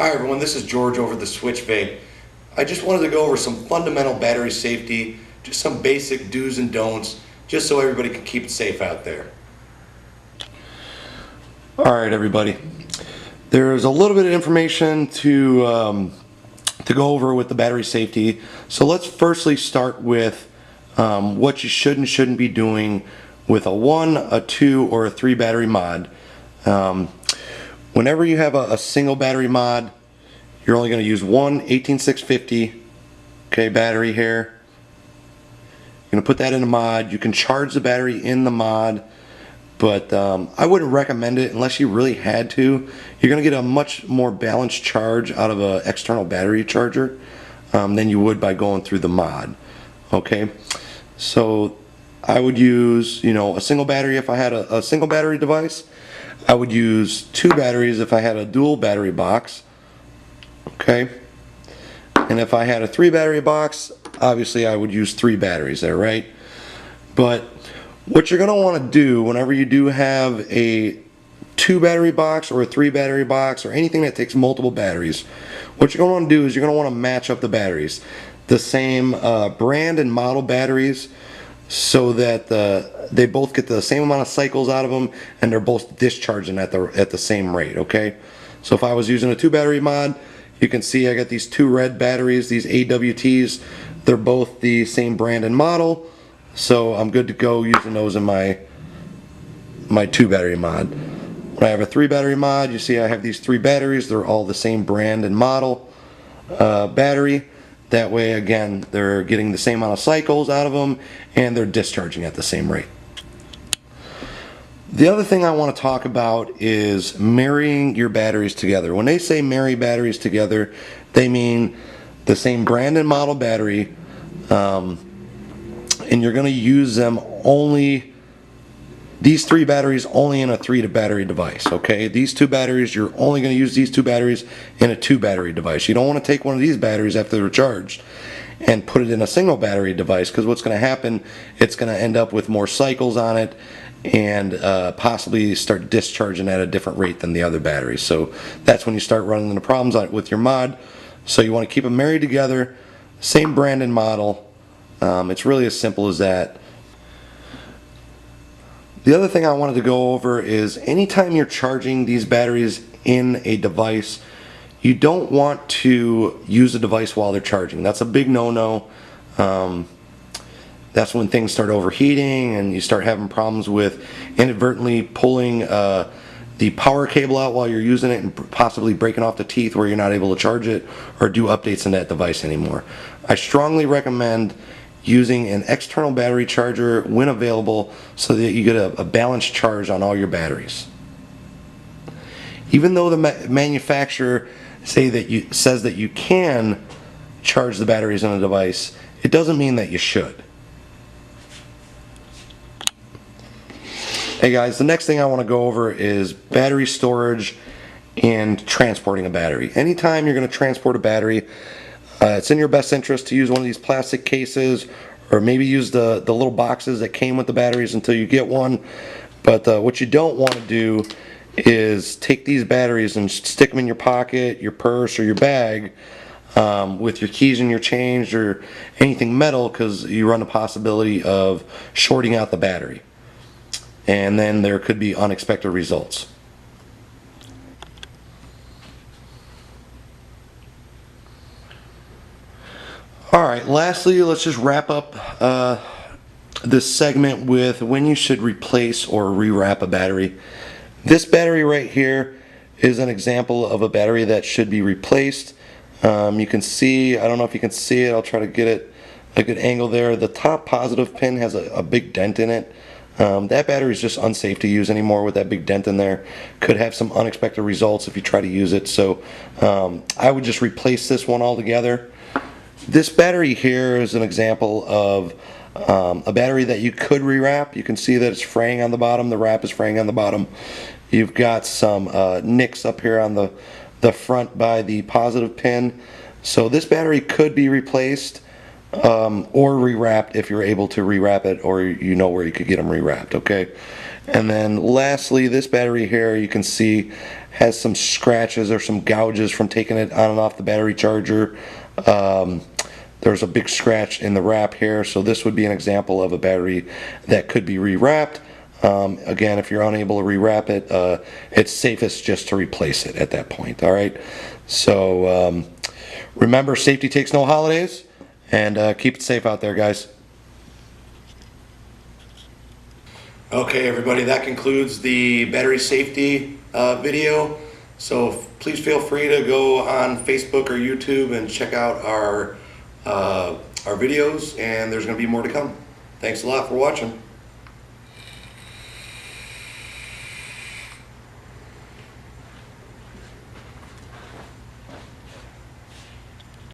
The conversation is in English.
Hi everyone, this is George over at the Switch Vape. I just wanted to go over some fundamental battery safety, just some basic do's and don'ts, just so everybody can keep it safe out there. Alright everybody, there's a little bit of information to go over with the battery safety. So let's firstly start with what you should and shouldn't be doing with a 1, a 2, or a 3 battery mod. Whenever you have a single battery mod, you're only going to use one 18650 battery here. You're going to put that in a mod. You can charge the battery in the mod, but I wouldn't recommend it unless you really had to. You're going to get a much more balanced charge out of an external battery charger than you would by going through the mod. Okay, so I would use, a single battery if I had a single battery device. I would use 2 batteries if I had a dual battery box. Okay, and if I had a 3 battery box, obviously I would use 3 batteries there, right? But what you're going to want to do whenever you do have a 2 battery box or a 3 battery box or anything that takes multiple batteries, what you're going to want to do is you're going to want to match up the batteries, the same brand and model batteries, so that they both get the same amount of cycles out of them and they're both discharging at the same rate. Okay, so if I was using a 2 battery mod, you can see I got these 2 red batteries, these AWTs. They're both the same brand and model, so I'm good to go using those in my 2 battery mod. When I have a 3 battery mod, you see I have these 3 batteries. They're all the same brand and model battery. That way, again, they're getting the same amount of cycles out of them and they're discharging at the same rate. The other thing I want to talk about is marrying your batteries together. When they say marry batteries together, they mean the same brand and model battery, and you're going to use them only, these 3 batteries only in a 3 battery device. Okay, these 2 batteries, you're only going to use these 2 batteries in a 2 battery device. You don't want to take one of these batteries after they're charged and put it in a single battery device, because what's going to happen, it's going to end up with more cycles on it and possibly start discharging at a different rate than the other batteries. So that's when you start running into problems with your mod. So you want to keep them married together, same brand and model. It's really as simple as that. The other thing I wanted to go over is anytime you're charging these batteries in a device, you don't want to use the device while they're charging. That's a big no-no. That's when things start overheating and you start having problems with inadvertently pulling the power cable out while you're using it and possibly breaking off the teeth where you're not able to charge it or do updates in that device anymore. I strongly recommend using an external battery charger when available so that you get a balanced charge on all your batteries. Even though the manufacturer says that you can charge the batteries on a device, it doesn't mean that you should. Hey guys, the next thing I want to go over is battery storage and transporting a battery. Anytime you're going to transport a battery, it's in your best interest to use one of these plastic cases, or maybe use the little boxes that came with the batteries until you get one. But what you don't want to do is take these batteries and stick them in your pocket, your purse, or your bag with your keys and your change or anything metal, because you run the possibility of shorting out the battery. And then there could be unexpected results. Alright, lastly, let's just wrap up this segment with when you should replace or rewrap a battery. This battery right here is an example of a battery that should be replaced. You can see, I don't know if you can see it, I'll try to get it a good angle there. The top positive pin has a big dent in it. That battery is just unsafe to use anymore with that big dent in there. Could have some unexpected results if you try to use it. So I would just replace this one altogether. This battery here is an example of a battery that you could rewrap. You can see that it's fraying on the bottom. The wrap is fraying on the bottom. You've got some nicks up here on the front by the positive pin. So this battery could be replaced or rewrapped if you're able to rewrap it, or you know where you could get them rewrapped. Okay, And then lastly, this battery here, you can see has some scratches or some gouges from taking it on and off the battery charger. There's a big scratch in the wrap here, so this would be an example of a battery that could be rewrapped. Again, if you're unable to rewrap it, it's safest just to replace it at that point. All right. So remember, safety takes no holidays, and keep it safe out there, guys. Okay, everybody, that concludes the battery safety video. So please feel free to go on Facebook or YouTube and check out our videos, and there's going to be more to come. Thanks a lot for watching.